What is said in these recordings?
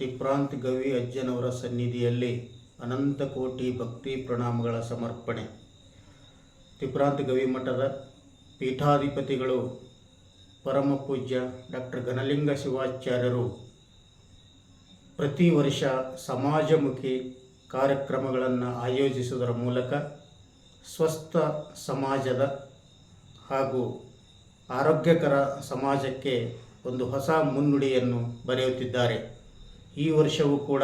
ತಿಪ್ರಾಂತ್ ಗವಿ ಅಜ್ಜನವರ ಸನ್ನಿಧಿಯಲ್ಲಿ ಅನಂತ ಕೋಟಿ ಭಕ್ತಿ ಪ್ರಣಾಮಗಳ ಸಮರ್ಪಣೆ. ತಿಪ್ರಾಂತ್ ಗವಿ ಮಠದ ಪೀಠಾಧಿಪತಿಗಳು ಪರಮ ಪೂಜ್ಯ ಡಾಕ್ಟರ್ ಘನಲಿಂಗ ಶಿವಾಚಾರ್ಯರು ಪ್ರತಿ ವರ್ಷ ಸಮಾಜಮುಖಿ ಕಾರ್ಯಕ್ರಮಗಳನ್ನು ಆಯೋಜಿಸುವುದರ ಮೂಲಕ ಸ್ವಸ್ಥ ಸಮಾಜದ ಹಾಗೂ ಆರೋಗ್ಯಕರ ಸಮಾಜಕ್ಕೆ ಒಂದು ಹೊಸ ಮುನ್ನುಡಿಯನ್ನು ಬರೆಯುತ್ತಿದ್ದಾರೆ. ಈ ವರ್ಷವೂ ಕೂಡ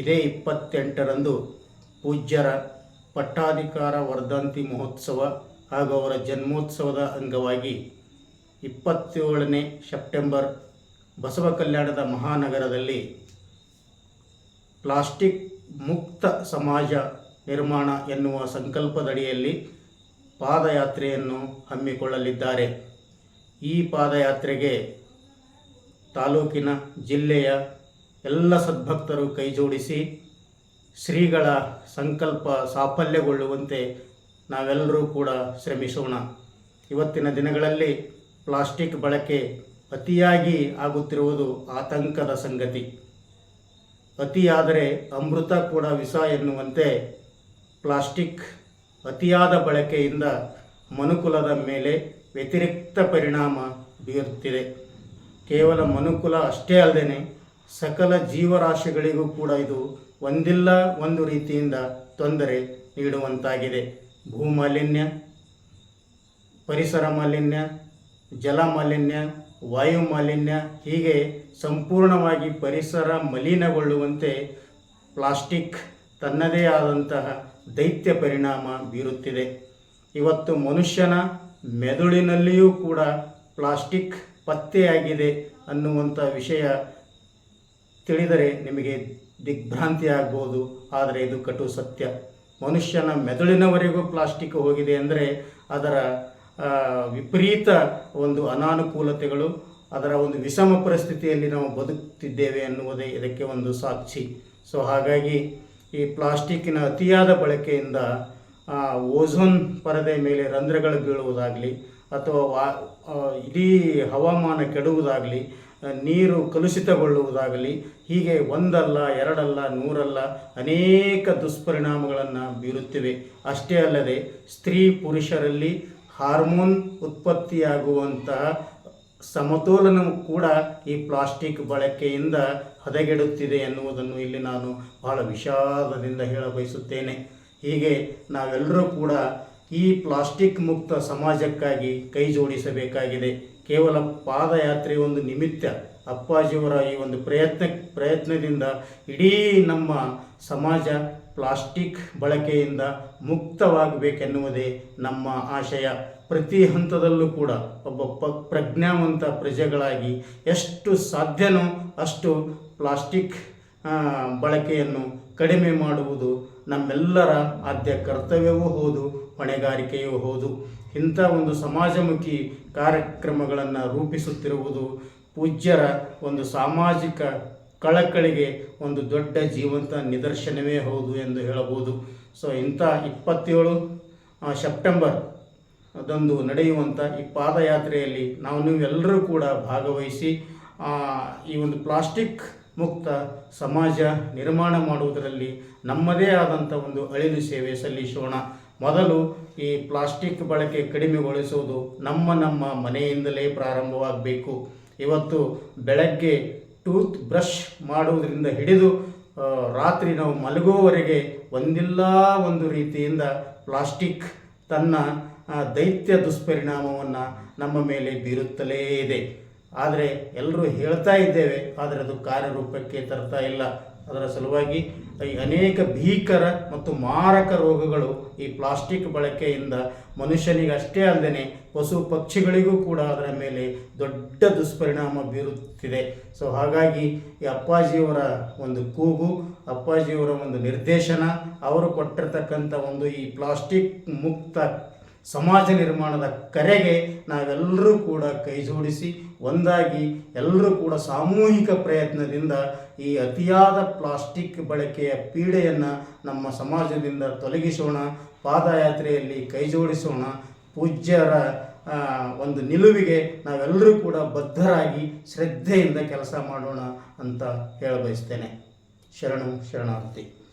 ಇದೇ 28ರಂದು ಪೂಜ್ಯರ ಪಟ್ಟಾಧಿಕಾರ ವರ್ಧಂತಿ ಮಹೋತ್ಸವ ಹಾಗೂ ಅವರ ಜನ್ಮೋತ್ಸವದ ಅಂಗವಾಗಿ 27ನೇ ಸೆಪ್ಟೆಂಬರ್ ಬಸವ ಕಲ್ಯಾಣದ ಮಹಾನಗರದಲ್ಲಿ ಪ್ಲಾಸ್ಟಿಕ್ ಮುಕ್ತ ಸಮಾಜ ನಿರ್ಮಾಣ ಎನ್ನುವ ಸಂಕಲ್ಪದಡಿಯಲ್ಲಿ ಪಾದಯಾತ್ರೆಯನ್ನು ಹಮ್ಮಿಕೊಳ್ಳಲಿದ್ದಾರೆ. ಈ ಪಾದಯಾತ್ರೆಗೆ ತಾಲೂಕಿನ ಜಿಲ್ಲೆಯ ಎಲ್ಲ ಸದ್ಭಕ್ತರು ಕೈಜೋಡಿಸಿ ಶ್ರೀಗಳ ಸಂಕಲ್ಪ ಸಾಫಲ್ಯಗೊಳ್ಳುವಂತೆ ನಾವೆಲ್ಲರೂ ಕೂಡ ಶ್ರಮಿಸೋಣ. ಇವತ್ತಿನ ದಿನಗಳಲ್ಲಿ ಪ್ಲಾಸ್ಟಿಕ್ ಬಳಕೆ ಅತಿಯಾಗಿ ಆಗುತ್ತಿರುವುದು ಆತಂಕದ ಸಂಗತಿ. ಅತಿಯಾದರೆ ಅಮೃತ ಕೂಡ ವಿಷ ಎನ್ನುವಂತೆ ಪ್ಲಾಸ್ಟಿಕ್ ಅತಿಯಾದ ಬಳಕೆಯಿಂದ ಮನುಕುಲದ ಮೇಲೆ ವ್ಯತಿರಿಕ್ತ ಪರಿಣಾಮ ಬೀರುತ್ತಿದೆ. ಕೇವಲ ಮನುಕುಲ ಅಷ್ಟೇ ಅಲ್ಲದೆ ಸಕಲ ಜೀವರಾಶಿಗಳಿಗೂ ಕೂಡ ಇದು ಒಂದಿಲ್ಲ ಒಂದು ರೀತಿಯಿಂದ ತೊಂದರೆ ನೀಡುವಂತಾಗಿದೆ. ಭೂಮಾಲಿನ್ಯ, ಪರಿಸರ ಮಾಲಿನ್ಯ, ಜಲ ಮಾಲಿನ್ಯ, ವಾಯು ಮಾಲಿನ್ಯ, ಹೀಗೆ ಸಂಪೂರ್ಣವಾಗಿ ಪರಿಸರ ಮಲಿನಗೊಳ್ಳುವಂತೆ ಪ್ಲಾಸ್ಟಿಕ್ ತನ್ನದೇ ಆದಂತಹ ದೈತ್ಯ ಪರಿಣಾಮ ಬೀರುತ್ತಿದೆ. ಇವತ್ತು ಮನುಷ್ಯನ ಮೆದುಳಿನಲ್ಲಿಯೂ ಕೂಡ ಪ್ಲಾಸ್ಟಿಕ್ ಪತ್ತೆಯಾಗಿದೆ ಅನ್ನುವಂಥ ವಿಷಯ ತಿಳಿದರೆ ನಿಮಗೆ ದಿಗ್ಭ್ರಾಂತಿ ಆಗ್ಬೋದು. ಆದರೆ ಇದು ಕಟು ಸತ್ಯ. ಮನುಷ್ಯನ ಮೆದುಳಿನವರೆಗೂ ಪ್ಲಾಸ್ಟಿಕ್ ಹೋಗಿದೆ ಅಂದರೆ ಅದರ ವಿಪರೀತ ಒಂದು ಅನಾನುಕೂಲತೆಗಳು, ಅದರ ಒಂದು ವಿಷಮ ಪರಿಸ್ಥಿತಿಯಲ್ಲಿ ನಾವು ಬದುಕುತ್ತಿದ್ದೇವೆ ಅನ್ನುವುದೇ ಇದಕ್ಕೆ ಒಂದು ಸಾಕ್ಷಿ. ಸೊ ಹಾಗಾಗಿ ಈ ಪ್ಲಾಸ್ಟಿಕ್ಕಿನ ಅತಿಯಾದ ಬಳಕೆಯಿಂದ ಓಝೋನ್ ಪರದೆ ಮೇಲೆ ರಂಧ್ರಗಳು ಬೀಳುವುದಾಗಲಿ ಅಥವಾ ಇಡೀ ಹವಾಮಾನ ಕೆಡುವುದಾಗಲಿ, ನೀರು ಕಲುಷಿತಗೊಳ್ಳುವುದಾಗಲಿ, ಹೀಗೆ ಒಂದಲ್ಲ ಎರಡಲ್ಲ ನೂರಲ್ಲ ಅನೇಕ ದುಷ್ಪರಿಣಾಮಗಳನ್ನು ಬೀರುತ್ತಿವೆ. ಅಷ್ಟೇ ಅಲ್ಲದೆ ಸ್ತ್ರೀ ಪುರುಷರಲ್ಲಿ ಹಾರ್ಮೋನ್ ಉತ್ಪತ್ತಿಯಾಗುವಂತಹ ಸಮತೋಲನವು ಕೂಡ ಈ ಪ್ಲಾಸ್ಟಿಕ್ ಬಳಕೆಯಿಂದ ಹದಗೆಡುತ್ತಿದೆ ಎನ್ನುವುದನ್ನು ಇಲ್ಲಿ ನಾನು ಬಹಳ ವಿಷಾದದಿಂದ ಹೇಳಬಯಸುತ್ತೇನೆ. ಹೀಗೆ ನಾವೆಲ್ಲರೂ ಕೂಡ ಈ ಪ್ಲಾಸ್ಟಿಕ್ ಮುಕ್ತ ಸಮಾಜಕ್ಕಾಗಿ ಕೈ ಜೋಡಿಸಬೇಕಾಗಿದೆ. ಕೇವಲ ಪಾದಯಾತ್ರೆ ಒಂದು ನಿಮಿತ್ತ. ಅಪ್ಪಾಜಿಯವರ ಈ ಒಂದು ಪ್ರಯತ್ನದಿಂದ ಇಡೀ ನಮ್ಮ ಸಮಾಜ ಪ್ಲಾಸ್ಟಿಕ್ ಬಳಕೆಯಿಂದ ಮುಕ್ತವಾಗಬೇಕೆನ್ನುವುದೇ ನಮ್ಮ ಆಶಯ. ಪ್ರತಿ ಹಂತದಲ್ಲೂ ಕೂಡ ಒಬ್ಬ ಪ್ರಜ್ಞಾವಂತ ಪ್ರಜೆಗಳಾಗಿ ಎಷ್ಟು ಸಾಧ್ಯನೋ ಅಷ್ಟು ಪ್ಲಾಸ್ಟಿಕ್ ಬಳಕೆಯನ್ನು ಕಡಿಮೆ ಮಾಡುವುದು ನಮ್ಮೆಲ್ಲರ ಆದ್ಯ ಕರ್ತವ್ಯವೂ ಹೌದು, ಹೊಣೆಗಾರಿಕೆಯೂ ಹೌದು. ಇಂಥ ಒಂದು ಸಮಾಜಮುಖಿ ಕಾರ್ಯಕ್ರಮಗಳನ್ನು ರೂಪಿಸುತ್ತಿರುವುದು ಪೂಜ್ಯರ ಒಂದು ಸಾಮಾಜಿಕ ಕಳಕಳಿಗೆ ಒಂದು ದೊಡ್ಡ ಜೀವಂತ ನಿದರ್ಶನವೇ ಹೌದು ಎಂದು ಹೇಳಬಹುದು. ಸೊ ಇಂಥ 27 ಸೆಪ್ಟೆಂಬರ್ ಅದಂದು ನಡೆಯುವಂಥ ಈ ಪಾದಯಾತ್ರೆಯಲ್ಲಿ ನೀವೆಲ್ಲರೂ ಕೂಡ ಭಾಗವಹಿಸಿ ಈ ಒಂದು ಪ್ಲಾಸ್ಟಿಕ್ ಮುಕ್ತ ಸಮಾಜ ನಿರ್ಮಾಣ ಮಾಡುವುದರಲ್ಲಿ ನಮ್ಮದೇ ಆದಂಥ ಒಂದು ಅಳಿಲು ಸೇವೆ ಸಲ್ಲಿಸೋಣ. ಮೊದಲು ಈ ಪ್ಲಾಸ್ಟಿಕ್ ಬಳಕೆ ಕಡಿಮೆಗೊಳಿಸುವುದು ನಮ್ಮ ಮನೆಯಿಂದಲೇ ಪ್ರಾರಂಭವಾಗಬೇಕು. ಇವತ್ತು ಬೆಳಗ್ಗೆ ಟೂತ್ ಬ್ರಷ್ ಮಾಡುವುದರಿಂದ ಹಿಡಿದು ರಾತ್ರಿ ನಾವು ಮಲಗುವವರೆಗೆ ಒಂದಿಲ್ಲ ಒಂದು ರೀತಿಯಿಂದ ಪ್ಲಾಸ್ಟಿಕ್ ತನ್ನ ದೈತ್ಯ ದುಷ್ಪರಿಣಾಮವನ್ನು ನಮ್ಮ ಮೇಲೆ ಬೀರುತ್ತಲೇ ಇದೆ. ಆದರೆ ಎಲ್ಲರೂ ಹೇಳ್ತಾ ಇದ್ದೇವೆ, ಆದರೆ ಅದು ಕಾರ್ಯರೂಪಕ್ಕೆ ತರ್ತಾ ಇಲ್ಲ. ಅದರ ಸಲುವಾಗಿ ಅನೇಕ ಭೀಕರ ಮತ್ತು ಮಾರಕ ರೋಗಗಳು ಈ ಪ್ಲಾಸ್ಟಿಕ್ ಬಳಕೆಯಿಂದ ಮನುಷ್ಯನಿಗೆ ಅಷ್ಟೇ ಅಲ್ಲದೆ ಪಶು ಪಕ್ಷಿಗಳಿಗೂ ಕೂಡ ಅದರ ಮೇಲೆ ದೊಡ್ಡ ದುಷ್ಪರಿಣಾಮ ಬೀರುತ್ತಿದೆ. ಸೊ ಹಾಗಾಗಿ ಈ ಅಪ್ಪಾಜಿಯವರ ಒಂದು ಕೂಗು, ಅಪ್ಪಾಜಿಯವರ ಒಂದು ನಿರ್ದೇಶನ, ಅವರು ಕೊಟ್ಟಿರ್ತಕ್ಕಂಥ ಒಂದು ಈ ಪ್ಲಾಸ್ಟಿಕ್ ಮುಕ್ತ ಸಮಾಜ ನಿರ್ಮಾಣದ ಕರೆಗೆ ನಾವೆಲ್ಲರೂ ಕೂಡ ಕೈ ಜೋಡಿಸಿ ಒಂದಾಗಿ ಎಲ್ಲರೂ ಕೂಡ ಸಾಮೂಹಿಕ ಪ್ರಯತ್ನದಿಂದ ಈ ಅತಿಯಾದ ಪ್ಲಾಸ್ಟಿಕ್ ಬಳಕೆಯ ಪೀಡೆಯನ್ನು ನಮ್ಮ ಸಮಾಜದಿಂದ ತೊಲಗಿಸೋಣ. ಪಾದಯಾತ್ರೆಯಲ್ಲಿ ಕೈ ಜೋಡಿಸೋಣ. ಪೂಜ್ಯರ ಒಂದು ನಿಲುವಿಗೆ ನಾವೆಲ್ಲರೂ ಕೂಡ ಬದ್ಧರಾಗಿ ಶ್ರದ್ಧೆಯಿಂದ ಕೆಲಸ ಮಾಡೋಣ ಅಂತ ಹೇಳ ಬಯಸ್ತೇನೆ. ಶರಣು ಶರಣಾರ್ಥಿ.